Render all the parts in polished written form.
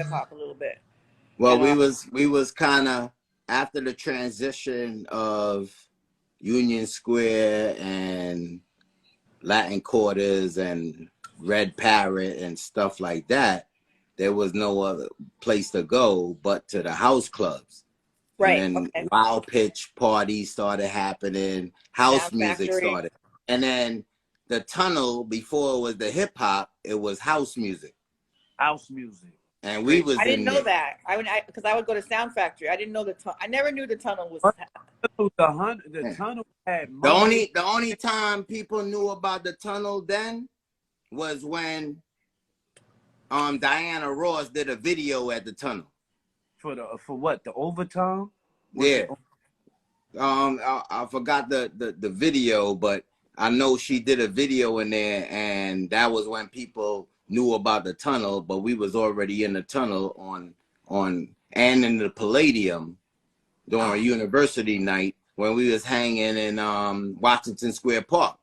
hip hop a little bit. Well, we was kind of after the transition of Union Square and Latin Quarters and Red Parrot and stuff like that. There was no other place to go but to the house clubs. Right. And then Okay. wild pitch parties started happening. House Sound music Factory. started. And then the tunnel, before it was the hip hop, it was house music. House music. And we was I didn't know there. that. Because I would go to Sound Factory. I didn't know I never knew the tunnel was. The tunnel had The only time people knew about the tunnel then was when Diana Ross did a video at the tunnel. For what? The overtime? Yeah. I forgot the video, but I know she did a video in there, and that was when people knew about the tunnel, but we was already in the tunnel and in the Palladium during university night when we was hanging in Washington Square Park.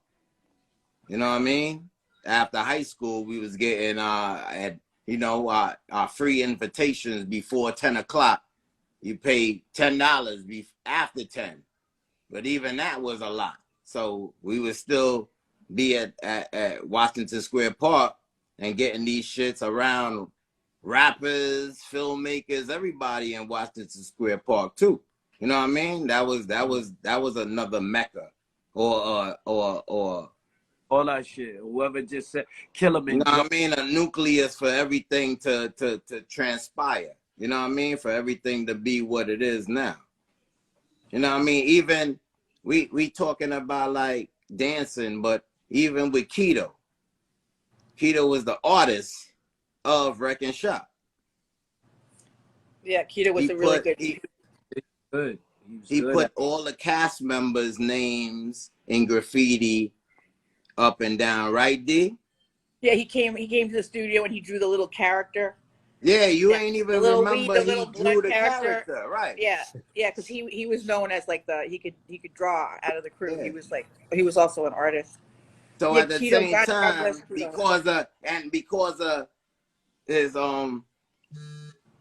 You know what I mean? After high school, we was getting our free invitations before 10 o'clock. You paid $10 after 10, but even that was a lot. So we would still be at Washington Square Park and getting these shits around rappers, filmmakers, everybody in Washington Square Park too. You know what I mean? That was another mecca, or all that shit. Whoever just said kill him. You know what I mean? A nucleus for everything to transpire. You know what I mean? For everything to be what it is now. You know what I mean? Even we talking about like dancing, but even with Keto was the artist of Reckin Shop. Yeah, Keto was really good. He put all the cast members' names in graffiti up and down, right, D? Yeah, he came to the studio and he drew the little character. Yeah, ain't even remember he drew the character, right? Yeah, because he was known as like he could draw out of the crew. Yeah. He was also an artist. So yeah, at the same time, because of his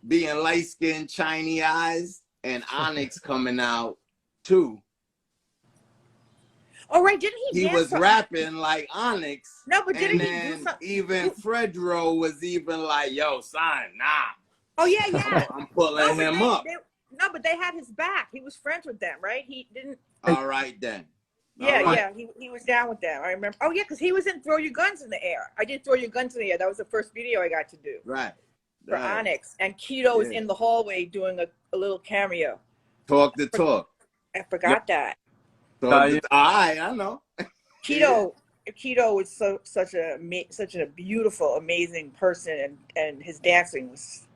being light skinned, shiny eyes, and Onyx coming out too. Oh right, didn't he? He was rapping like Onyx. No, but didn't he do something? Even Fredro was even like, "Yo, son, nah." Oh yeah. I'm pulling him up. No, but they had his back. He was friends with them, right? He didn't. All right then. Yeah. He was down with them. I remember. Oh yeah, because he was in "Throw Your Guns in the Air." I did "Throw Your Guns in the Air." That was the first video I got to do. Right. For Onyx, and Keto was in the hallway doing a little cameo. Talk the talk. I forgot that. I know. Keto was such a beautiful, amazing person, and his dancing was,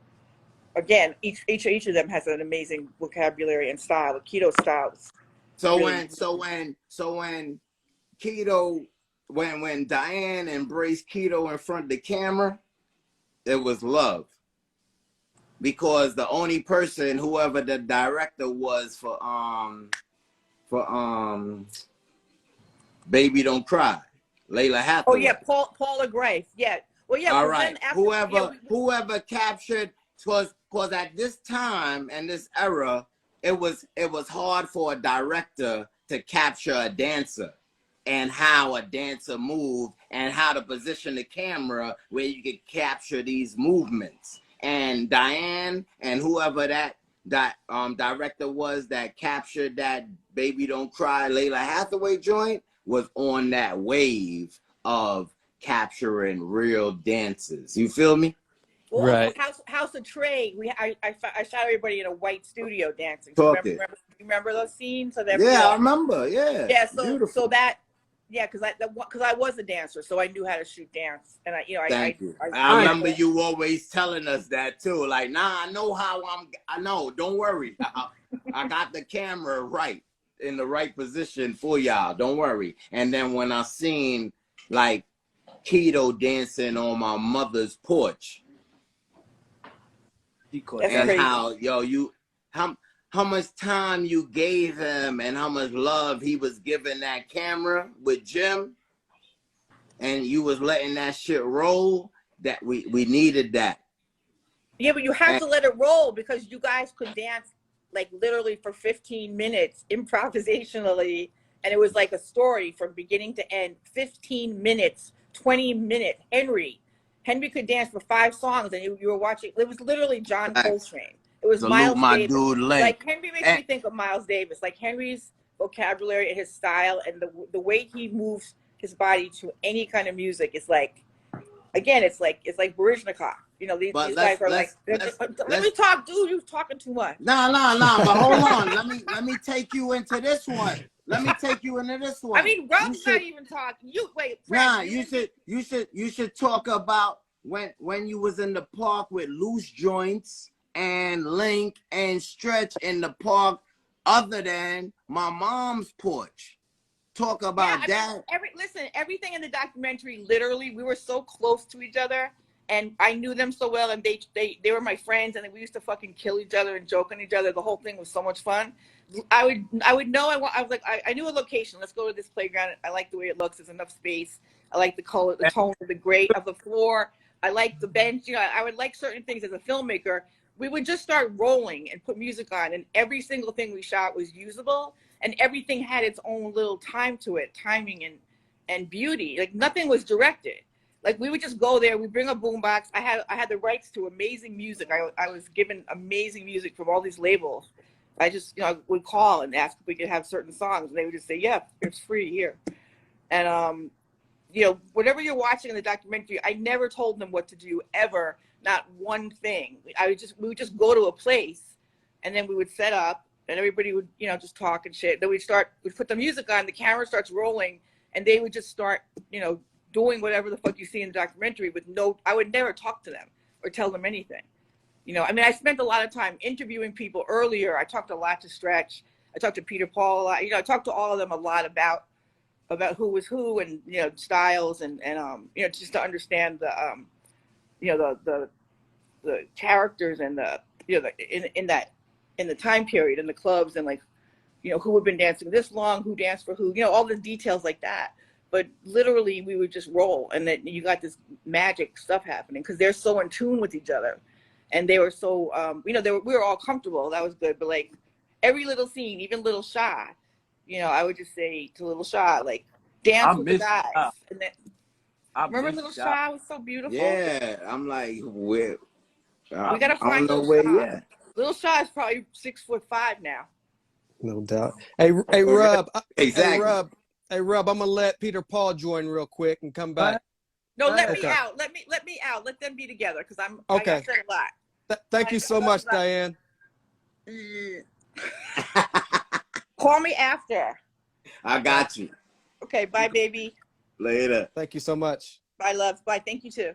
again, each of them has an amazing vocabulary and style. But Keto's style was when Keto, when Diane embraced Keto in front of the camera, it was love. Because the only person, whoever the director was for Baby Don't Cry, Layla Hathaway. Oh yeah, Paula Gray. Yeah. Well, yeah. All right. Whoever captured, because at this time and this era, it was hard for a director to capture a dancer and how a dancer moved and how to position the camera where you could capture these movements. And Diane and whoever that director was that captured that Baby Don't Cry Layla Hathaway joint was on that wave of capturing real dances. You feel me? Well, right. House of Trey. I shot everybody in a white studio dancing. Remember those scenes? So I remember. Yeah. Yeah. So that. Yeah, because I was a dancer, so I knew how to shoot dance, and I remember you always telling us that too. Like, nah, I know how I know. Don't worry, I got the camera right in the right position for y'all. Don't worry. And then when I seen like Keto dancing on my mother's porch, and crazy. How much time you gave him and how much love he was giving that camera with Jim, and you was letting that shit roll, that we needed that. Yeah, but you have to let it roll because you guys could dance like literally for 15 minutes improvisationally, and it was like a story from beginning to end. 15 minutes, 20 minutes. Henry could dance for 5 songs, and you were watching. It was literally John Coltrane. It was Salute Miles my Davis. dude Link. Like Henry makes me think of Miles Davis. Like Henry's vocabulary and his style and the way he moves his body to any kind of music is like, again, it's like Baryshnikov. You know, these guys are like, let me talk, dude. You're talking too much. Nah. But hold on. Let me take you into this one. Let me take you into this one. I mean, Rub's not even talking. You wait. Nah, you should talk about when you was in the park with Loose Joints and Link and Stretch in the park, other than my mom's porch. Talk about that. Listen, everything in the documentary, literally, we were so close to each other, and I knew them so well, and they were my friends, and we used to fucking kill each other and joke on each other. The whole thing was so much fun. I would know. I was like, I knew a location. Let's go to this playground. I like the way it looks. There's enough space. I like the color, the tone of the grate of the floor. I like the bench. You know, I would like certain things as a filmmaker. We would just start rolling and put music on, and every single thing we shot was usable, and everything had its own little time to it, timing and beauty. Like nothing was directed. Like we would just go there. We bring a boombox. I had the rights to amazing music. I was given amazing music from all these labels. I just would call and ask if we could have certain songs, and they would just say, "Yeah, it's free here." And whatever you're watching in the documentary, I never told them what to do ever. Not one thing. We would just go to a place, and then we would set up, and everybody would just talk and shit. Then we'd put the music on, the camera starts rolling, and they would just start doing whatever the fuck you see in the documentary with I would never talk to them or tell them anything. I mean, I spent a lot of time interviewing people earlier. I talked a lot to Stretch. I talked to Peter Paul a lot. I talked to all of them a lot about who was who and styles and just to understand the the characters and in the time period in the clubs and like who had been dancing this long, who danced for who, all the details like that. But literally we would just roll, and then you got this magic stuff happening because they're so in tune with each other, and they were so we were all comfortable. That was good. But like every little scene, even Little Shy, I would just say to Little Shy, like, dance with the guys. And then, remember Little Shy was so beautiful. Yeah, I'm like, where? We gotta find Little Shy. Little Shy is probably 6'5" now. No doubt. Hey, Rub. Exactly. Hey, Rub. I'm gonna let Peter Paul join real quick and come back. No, let me out. Let me out. Let them be together because I'm okay. I said a lot. Thank you so much, Diane. Call me after. I got you. Okay, bye, baby. Later. Thank you so much. Bye, love. Bye. Thank you too.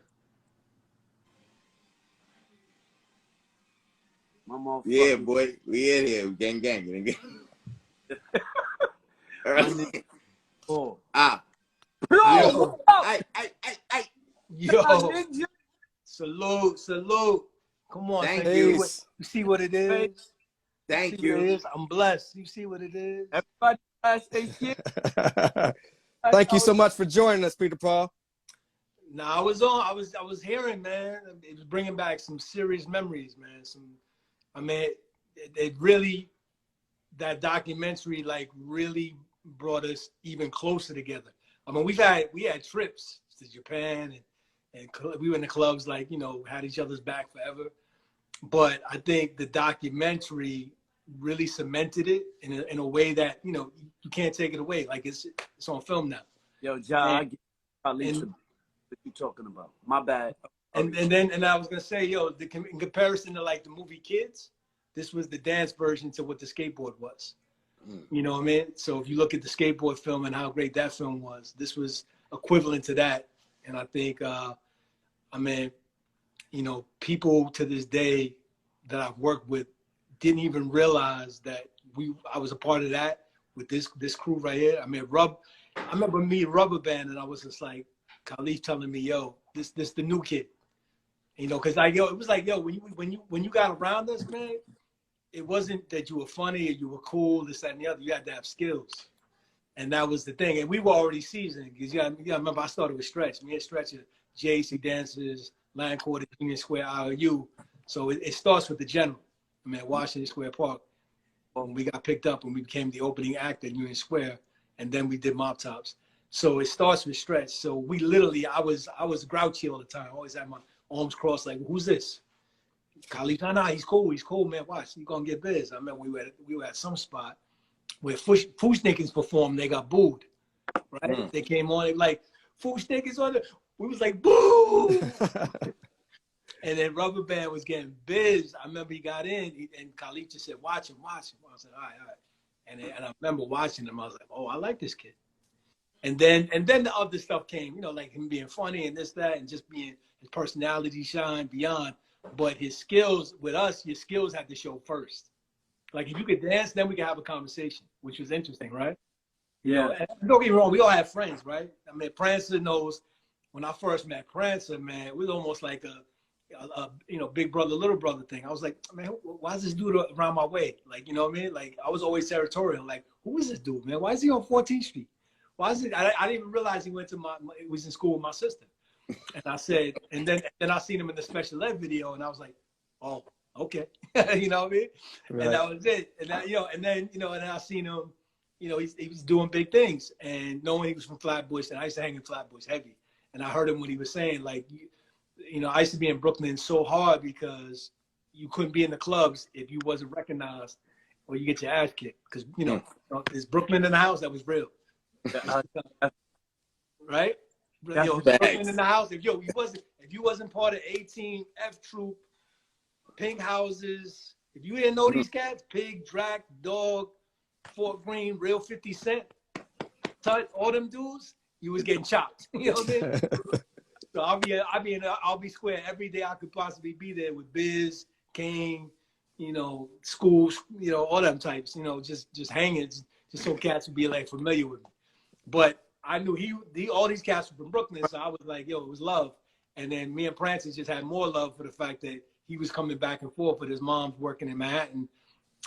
Yeah, boy. We in here. Gang. Oh. Yo. Yo. Salute. Come on. Thank you. You see what it is? Thank you. I'm blessed. You see what it is? Everybody Thank you so much for joining us, Peter Paul. No, I was hearing, man. It was bringing back some serious memories, man. It really, that documentary like really brought us even closer together. I mean, we had trips to Japan and we were in the clubs, like, had each other's back forever. But I think the documentary really cemented it in a way that, you can't take it away. Like it's on film now. Yo, John, what you talking about? My bad. And I was gonna say, yo, in comparison to like the movie Kids, this was the dance version to what the skateboard was. You know what I mean? So if you look at the skateboard film and how great that film was, this was equivalent to that. And I think, people to this day that I've worked with didn't even realize that I was a part of that with this crew right here. I remember me Rubber Band, and I was just like, Khalif telling me, yo, this the new kid. Because it was like, yo, when you got around us, man, it wasn't that you were funny or you were cool, this, that, and the other. You had to have skills. And that was the thing. And we were already seasoned. Because you gotta remember, I started with Stretch. Me and Stretch are JC dancers, Line Quarter, Union Square, IOU. So it starts with the general. I mean, at Washington Square Park, when we got picked up and we became the opening act at Union Square, and then we did Mop Tops. So it starts with Stretch. So we literally, I was grouchy all the time. I always had my arms crossed, like, who's this? Khalid, nah, he's cool, man. Watch, you gonna get biz. I remember we were at some spot where Fushnikins performed. They got booed, right? They came on, they like, Fushnikins on it. We was like, boo! And then Rubber Band was getting biz. I remember he got in, and Khalid just said, watch him. I said, all right. And I remember watching him. I was like, oh, I like this kid. And then the other stuff came, you know, like him being funny and this, that, and just being his personality shine beyond. But his skills with us, your skills had to show first. Like if you could dance, then we could have a conversation, which was interesting, right? Yeah. You know, don't get me wrong, we all have friends, right? I mean, Prancer knows. When I first met Prancer, man, it was almost like a you know, big brother, little brother thing. I was like, man, why is this dude around my way? Like, you know what I mean? Like, I was always territorial. Like, who is this dude, man? Why is he on 14th Street? Why is it? I didn't even realize he went to he was in school with my sister. And I said, and then I seen him in the special ed video, and I was like, oh, okay. You know what I mean? Right. And that was it. And that, you know, and then I seen him, you know, he was doing big things. And knowing he was from Flatbush, and I used to hang in Flatbush heavy. And I heard him when he was saying, like, you know, I used to be in Brooklyn so hard because you couldn't be in the clubs if you wasn't recognized or you get your ass kicked. Because, you know, there's Brooklyn in the house, that was real. Right? Yo, Brooklyn in the house. If you wasn't part of 18, F Troop, Pink Houses, if you didn't know these cats, Pig, Drac, Dog, Fort Greene, Real 50 Cent, Tut, all them dudes, you was getting chopped. You know what I mean? So I'll be square every day I could possibly be there with Biz, Kane, you know, schools, you know, all them types, you know, just hanging, just so cats would be like familiar with me. But I knew all these cats were from Brooklyn, so I was like, yo, it was love. And then me and Francis just had more love for the fact that he was coming back and forth with his mom's working in Manhattan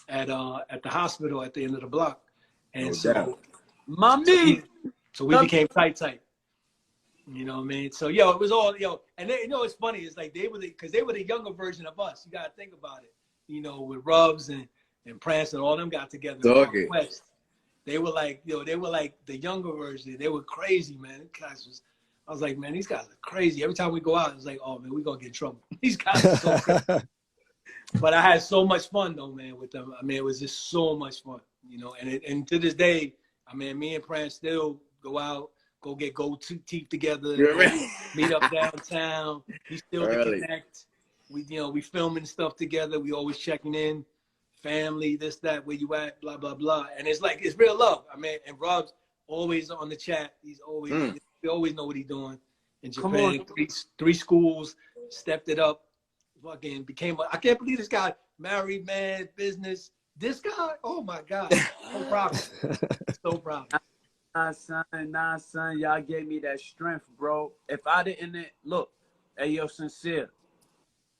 at the hospital at the end of the block. And so we became tight. You know what I mean? So, yo, it was all, yo, and they, you know, it's funny. It's like they were the younger version of us. You got to think about it. You know, with Rubs and Prance and all them got together in West. They were like, yo, they were like the younger version. They were crazy, man. I was like, man, these guys are crazy. Every time we go out, it's like, oh, man, we're going to get in trouble. These guys are so crazy. But I had so much fun, though, man, with them. I mean, it was just so much fun, you know. And to this day, I mean, me and Prance still go out, go get gold teeth together, meet up downtown. We still connect. We filming stuff together. We always checking in, family, this, that, where you at, blah, blah, blah. And it's like, it's real love. I mean, and Rob's always on the chat. He's always, we always know what he's doing. In Japan, three schools, stepped it up, fucking I can't believe this guy, married man, business. This guy, oh my God, so proud. So proud. Nah, son, y'all gave me that strength, bro. If I didn't, look, hey, yo, Sin-seer,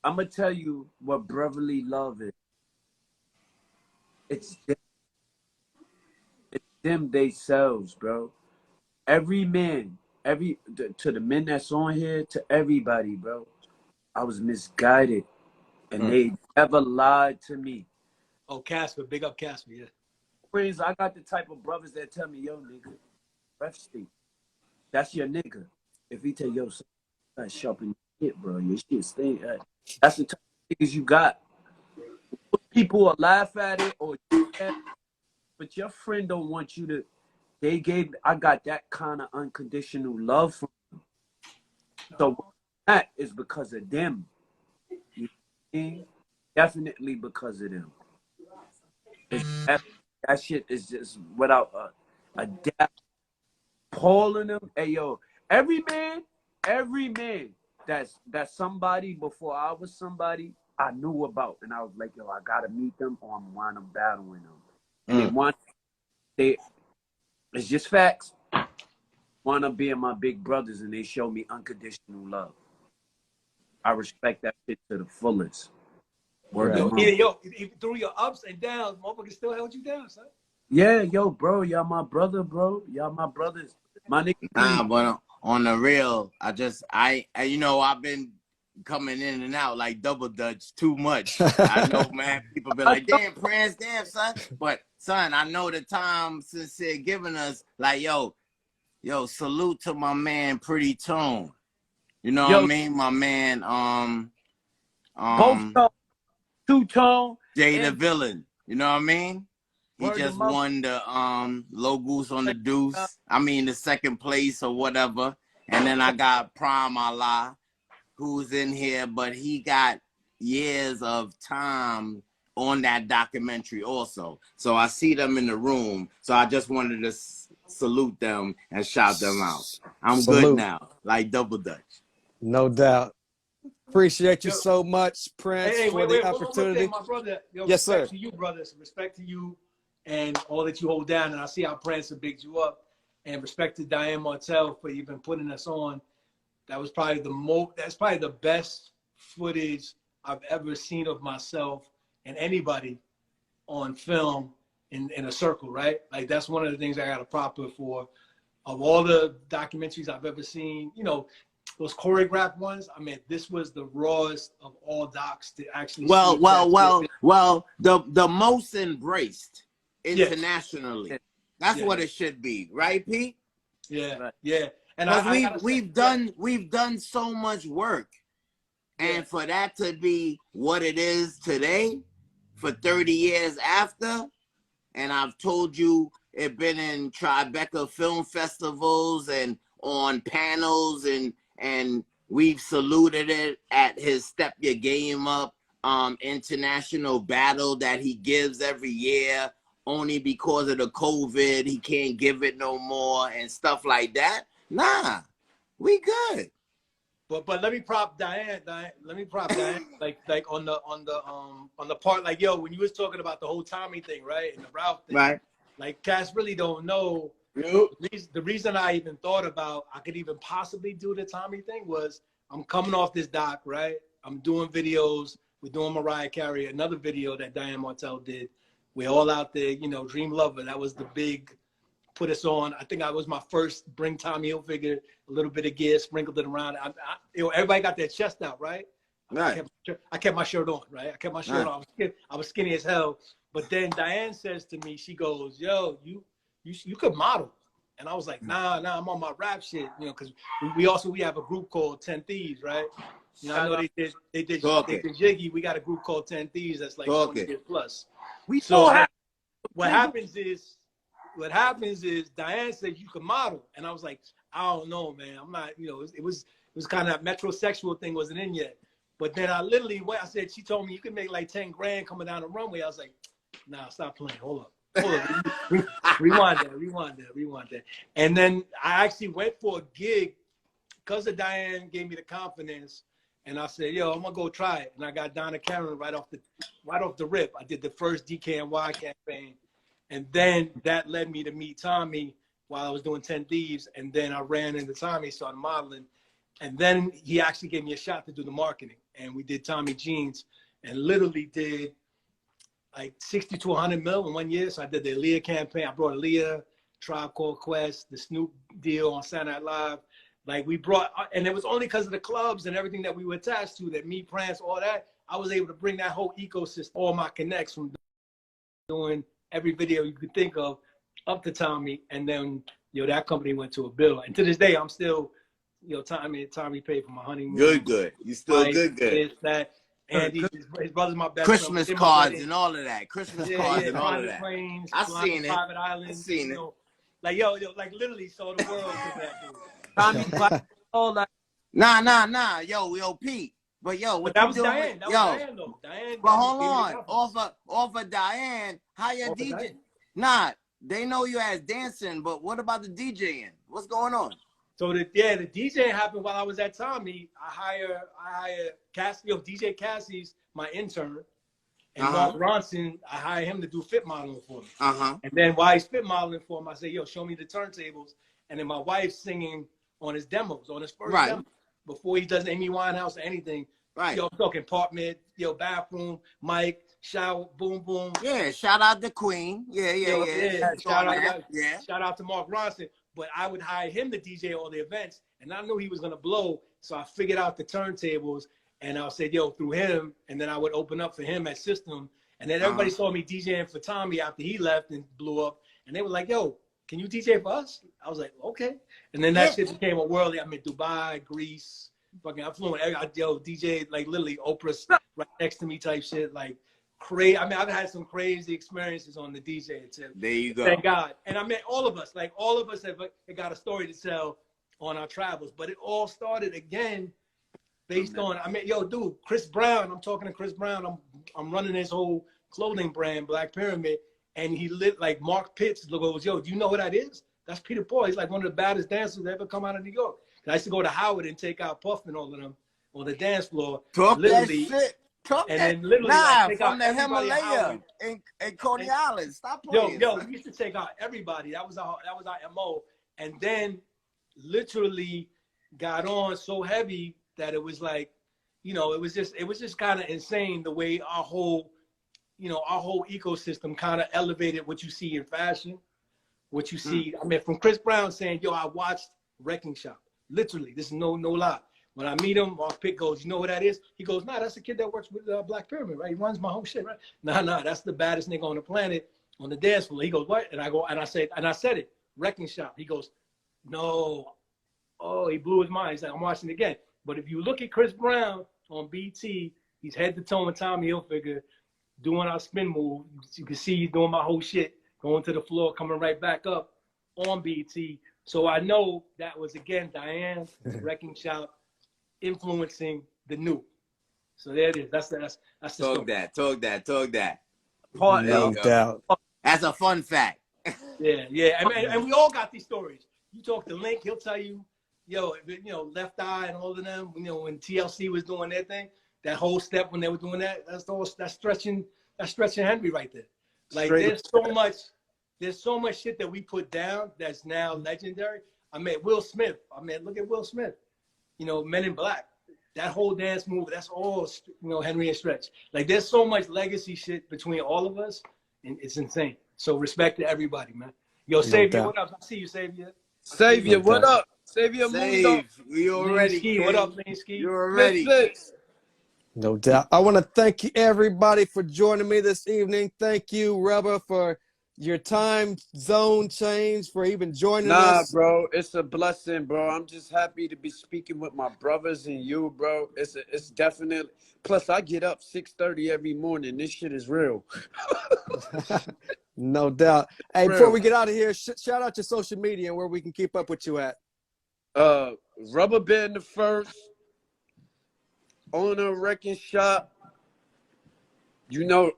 I'm going to tell you what brotherly love is. It's them themselves, bro. Every man, to the men that's on here, to everybody, bro. I was misguided, and they never lied to me. Oh, Casper, big up Casper, yeah. Friends, I got the type of brothers that tell me, yo, nigga, ref Steve, that's your nigga. If he tell yo, son, sharpen your shit, bro, your shit stay. That's the type of niggas you got. People will laugh at it, but your friend don't want you to. I got that kind of unconditional love from them. So that is because of them. You know? Definitely because of them. That shit is just without a doubt. Paul and them, hey yo, every man that's somebody before I was somebody I knew about, and I was like, yo, I gotta meet them or I'm wind up battling them. And it's just facts. Want to be my big brothers, and they show me unconditional love. I respect that shit to the fullest. Yo, through your ups and downs, motherfuckers still held you down, son. Yeah, yo, bro, y'all my brother, bro. Y'all my brothers. My nigga. Nah, but on the real, you know, I've been coming in and out like double dutch too much. I know, man. People be like, damn, Prince, damn, son. But son, I know the time Sin-seer giving us like, yo, salute to my man, Pretty Tone. You know what I mean? My man, both tone, two tone, Jay the Villain. You know what I mean? He Word just of mouth. won the low goose on the deuce. I mean the second place or whatever. And then I got Prime Allah, who's in here, but he got years of time on that documentary also. So I see them in the room. So I just wanted to salute them and shout them out. I'm good now, like double dutch. No doubt. Appreciate you so much, Prince, for the opportunity. My brother. Yo, yes, sir. Respect to you, brothers. Respect to you and all that you hold down. And I see how Prince bigs you up. And respect to Diane Martell for even putting us on. That was probably that's probably the best footage I've ever seen of myself and anybody on film in a circle, right? Like that's one of the things I got a proper for. Of all the documentaries I've ever seen, you know, those choreographed ones, I mean, this was the rawest of all docs to actually the most embraced internationally. Yeah. That's what it should be, right, Pete? Yeah, yeah. And we've done so much work, and for that to be what it is today, for 30 years after, and I've told you it been in Tribeca film festivals and on panels, and we've saluted it at his Step Your Game Up international battle that he gives every year. Only because of the COVID, he can't give it no more and stuff like that. Nah, we good. But let me prop Diane. Let me prop Diane. like on the part, like, yo, when you was talking about the whole Tommy thing, right, and the Ralph thing, right? Like, cats really don't know. The reason I even thought about I could even possibly do the Tommy thing was I'm coming off this doc, right? I'm doing videos. We're doing Mariah Carey, another video that Diane Martell did. We're all out there, you know, Dream Lover. That was the big put us on. I think I was my first bring Tommy Hilfiger, a little bit of gear, sprinkled it around. You know, everybody got their chest out, right? Right. I kept my shirt on, right? I kept my shirt on. I was skinny as hell. But then Diane says to me, she goes, yo, you could model. And I was like, nah, I'm on my rap shit, you know, because we have a group called 10 Thieves, right? You know, I know they did Jiggy. We got a group called 10 Thieves that's like 20 years plus. What happens is Diane said you can model, and I was like, I don't know, man. I'm not, you know, it was kind of that metrosexual thing wasn't in yet. But then I literally went. I said, she told me you can make like 10 grand coming down the runway. I was like, nah, stop playing. Hold up. Rewind that. And then I actually went for a gig because of Diane gave me the confidence. And I said, yo, I'm gonna go try it. And I got Donna Karen right off the rip. I did the first DKNY campaign. And then that led me to meet Tommy while I was doing 10 Thieves. And then I ran into Tommy, started modeling. And then he actually gave me a shot to do the marketing. And we did Tommy Jeans and literally did like 60 to 100 mil in 1 year. So I did the Aaliyah campaign. I brought Aaliyah, Tribe Called Quest, the Snoop deal on Saturday Night Live. Like we brought, and it was only because of the clubs and everything that we were attached to, that me, Prince, all that, I was able to bring that whole ecosystem, all my connects from doing every video you could think of up to Tommy. And then, you know, that company went to a bill. And to this day, I'm still, you know, Tommy paid for my honeymoon. Good. You still good. This, that. And his brother's my best Christmas friend. cards and all of that. Christmas cards and all of that. Planes, I seen it. Private islands. I seen it. Like, yo, like literally saw the world with that dude. Tommy, all that. Nah. Yo, Pete. But yo, what that you was doing? Diane. That was Diane, though. Diane. But hold on. Off of Diane, how your DJ? Diane. Nah, they know you as dancing, but what about the DJing? What's going on? So the DJ happened while I was at Tommy. I hire Cassie, DJ Cassie's my intern. And Mark Ronson, I hire him to do fit modeling for me. And then while he's fit modeling for him, I say, yo, show me the turntables. And then my wife's singing on his demos, on his first demo, before he does Amy Winehouse or anything. Right. Yo, I'm talking apartment, yo, bathroom, mic, shower, boom, boom. Yeah, shout out to Queen. Yeah. Shout out to Mark Ronson. But I would hire him to DJ all the events, and I knew he was gonna blow. So I figured out the turntables, and I'll say, yo, through him, and then I would open up for him at System, and then everybody saw me DJing for Tommy after he left and blew up, and they were like, yo, can you DJ for us? I was like, okay. And then that shit became a world. I'm in Dubai, Greece, fucking, I flew in, yo, DJ, like literally Oprah's right next to me type shit, like crazy. I mean, I've had some crazy experiences on the DJ tip. There you go. Thank God. And I mean, all of us have got a story to tell on our travels, but it all started again based on, I mean, yo, dude, Chris Brown, I'm talking to Chris Brown, I'm running his whole clothing brand, Black Pyramid, and he lit like Mark Pitts goes, yo, do you know who that is? That's Peter Paul. He's like one of the baddest dancers that ever come out of New York. I used to go to Howard and take out Puff and all of them on the dance floor. Talk literally, that shit. Talk and that. then literally Nah, like, from the Himalaya in Coney Island. Stop playing. Yo, we used to take out everybody. That was our MO. And then literally got on so heavy that it was like, you know, it was just kind of insane the way our whole ecosystem kind of elevated what you see in fashion, what you see. I mean, from Chris Brown saying, yo, I watched Reckin Shop. Literally, this is no lie. When I meet him, Mark Pitt goes, you know who that is? He goes, nah, that's the kid that works with Black Pyramid, right? He runs my whole shit, right? Nah, that's the baddest nigga on the planet on the dance floor. He goes, what? And I go, and I said it, Reckin Shop. He goes, no. Oh, he blew his mind. He's like, I'm watching it again. But if you look at Chris Brown on BT, he's head to toe with Tommy Hilfiger doing our spin move. You can see he's doing my whole shit, going to the floor, coming right back up on BT. So I know that was, again, Diane, Reckin Shop, influencing the new. So there it is. That's the Talk that. No doubt. That's a fun fact. Yeah. I mean, and we all got these stories. You talk to Link, he'll tell you, yo, Left Eye and all of them, when TLC was doing their thing, that whole step when they were doing that, that's stretching Henry right there. Like there's so much shit that we put down that's now legendary. I mean, Will Smith. Look at Will Smith. Men in Black. That whole dance move, that's all, Henry and Stretch. Like, there's so much legacy shit between all of us, and it's insane. So respect to everybody, man. Yo, Savior, what up? I see you, Savior. Savior, what up? Savior, Save. We already. What up, Lean Ski? You're ready. No doubt. I want to thank you, everybody, for joining me this evening. Thank you, Rubber, for your time zone change, for even joining us. Nah, bro, it's a blessing, bro. I'm just happy to be speaking with my brothers and you, bro. It's definitely. Plus, I get up 6:30 every morning. This shit is real. No doubt. Hey, before we get out of here, shout out your social media and where we can keep up with you at. Rubber Band the First, owner of Reckin Shop,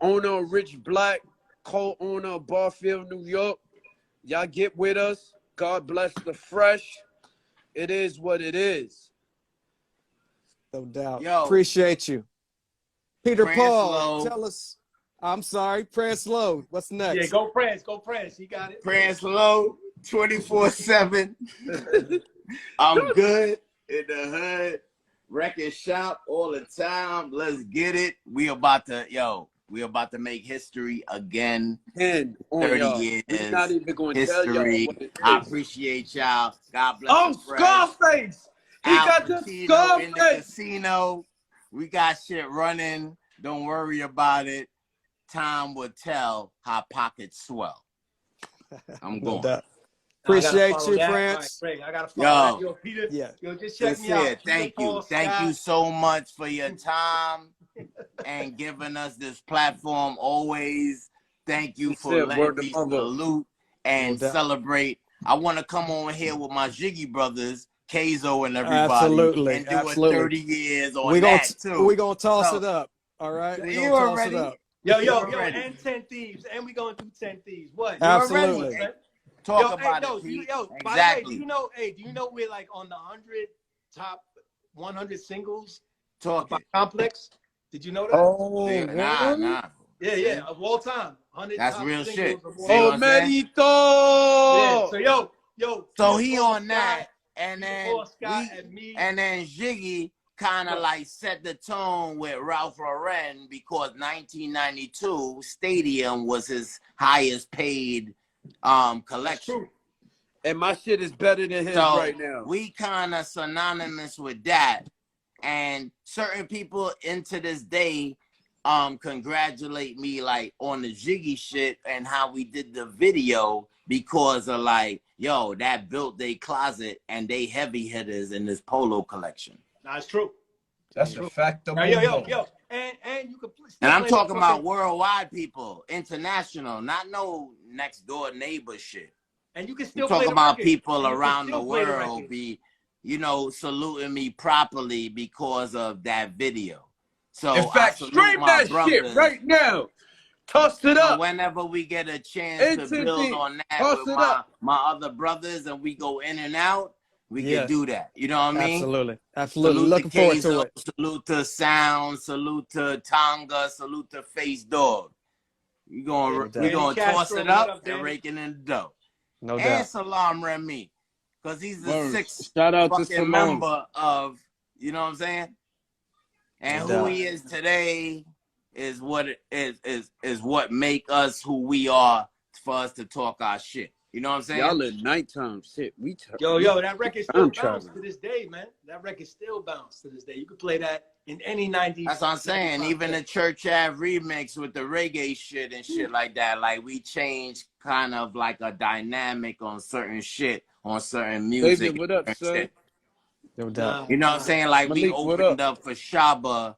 owner of Rich Black, co-owner of Barfield, New York. Y'all get with us. God bless the fresh. It is what it is. No doubt. Yo, appreciate you. Peter Paul, Slow. tell us. I'm sorry, Prince Low. What's next? Yeah, go Prince. He got it. Prince Low, 24/7. I'm good in the hood. Reckin Shop all the time. Let's get it. We about to make history again. 30 years. We're not even going to history. tell y'all what it is. I appreciate y'all. God bless. Oh, Scarface! He got the Scarface in the casino. We got shit running. Don't worry about it. Time will tell how pockets swell. I'm going. No, appreciate you, Prince. Right, I gotta follow that. Yo, Peter. Yeah. Yo, just check me Sin-seer, out. thank you. Thank you so much for your time and giving us this platform always. Thank you for letting me salute and celebrate. I want to come on here with my Jiggy brothers, Keizo and everybody. Absolutely. And do a 30 years on too. We're going to toss it up. All right? We're going to toss it up. Yo, and 10 Thieves. And we're going to do 10 Thieves. What? Absolutely. Talk about it, Pete. By the way, do you know we're like on the top 100 singles by Complex? Did you know that? Oh, nah. Yeah, of all time. 100 That's top real singles shit. of all Oh, time. Merito! Yeah, so yo. So he on that, and then and then Jiggy kind of like set the tone with Ralph Lauren because 1992 Stadium was his highest paid collection. And my shit is better than his right now. We kind of synonymous with that. And certain people into this day congratulate me like on the Jiggy shit and how we did the video because of like, yo, that built their closet and they heavy hitters in this polo collection. That's true. That's a fact. Yo, and you can. And I'm talking about worldwide people, international, not no next door neighbor shit. And you can still talk about people and around the world be, you know, saluting me properly because of that video. So in fact, stream that shit right now. Toss it up. Whenever we get a chance to build on that with my other brothers and we go in and out, we can do that. You know what I mean? Absolutely. Absolutely. Salute Looking to forward Keizo, to it. salute to Sound, salute to Tonga, salute to Face Dog. We're gonna toss it up and raking in the dough. No and doubt. Salam Remy, because he's the sixth shout out to fucking member of, you know what I'm saying? And No who doubt. he is today is what is what make us who we are for us to talk our shit. You know what I'm saying? Y'all at nighttime shit. Yo, that record still bounce to this day, man. That record still bounce to this day. You can play that in any 90s. That's what I'm saying. Even the Church Ave remix with the reggae shit and shit like that. Like we changed kind of like a dynamic on certain shit, on certain music. David, what up, son? Shit. No doubt. You know what I'm saying? Like Malik, we opened up for Shaba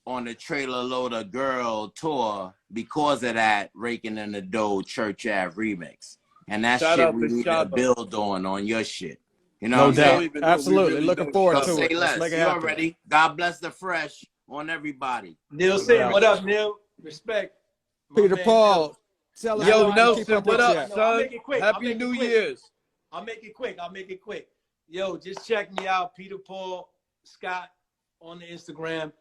on the Trailer Loader Girl tour because of that Raking in the Dough Church Ave remix. And that shit we need to build on your shit. You know what I'm saying? Absolutely. Really Looking forward to say it. less. Let's make it You happen. already. God bless the fresh on everybody. Neil Sin, what up, Neil? Respect. Peter Paul, tell us Yo, how Nelson, keep what up up, with I'll son? make it quick. Happy New Year's. I'll make it quick. Yo, just check me out, Peter Paul Scott on the Instagram.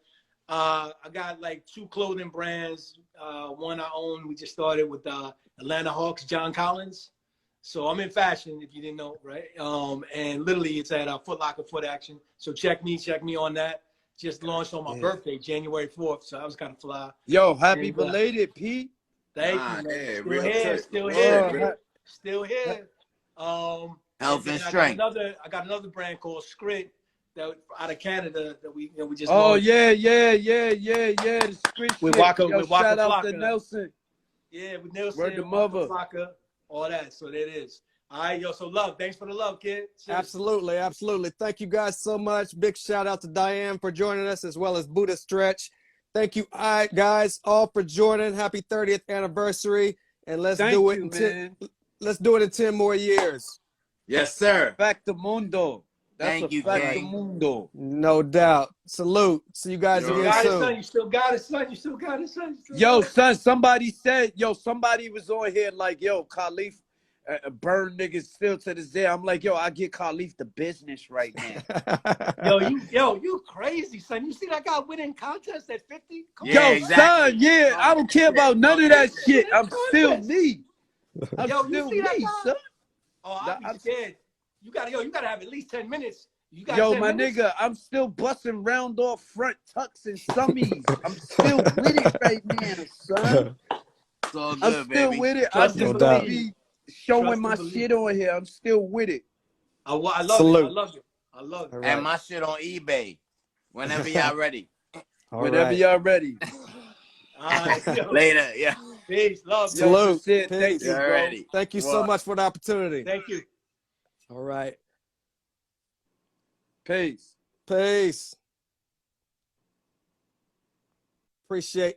I got like 2 clothing brands. One I own. We just started with Atlanta Hawks, John Collins. So I'm in fashion, if you didn't know, right? And literally it's at Foot Locker Foot Action. So check me on that. Just launched on my birthday, January 4th. So that was kind of fly. Yo, happy belated, Pete. Thank you, man. Yeah, Still here. Health and strength. I got another brand called Scrit that out of Canada that we just. Oh launched. yeah. The Scrit With shit. Waka, Yo, with Waka shout out Flocka. to Nelson. Yeah, with Nelson, Word to mother. Flocka, all that. So there it is. All right, yo. So love. Thanks for the love, kid. Absolutely. Thank you guys so much. Big shout out to Diane for joining us, as well as Buddha Stretch. Thank you, guys, all for joining. Happy 30th anniversary, and let's do it in 10 more years. Yes, sir. Facto Mundo. Thank you, Facto King. Mundo. No doubt. Salute. See you guys again soon. You still got it, son. Yo, son, somebody was on here like, yo, Khalif burn niggas still to this day. I'm like, yo, I get Khalif the business right now. You crazy, son. You see that guy winning contest at 50? Yo, son, I don't care about none of that shit. I'm still me. You see that guy? Son. Oh, I'm scared. You gotta have at least 10 minutes. My nigga, I'm still busting round off front tucks and summies. I'm still with it right now, son. It's all good, I'm still with it. I'm just gonna be showing my shit on here. I'm still with it. I love it. Right. And my shit on eBay. Whenever y'all ready. Whenever y'all ready. All right, later, yeah. Peace, love. Salute. Thank you, bro. Thank you so much for the opportunity. Thank you. All right. Peace. Appreciate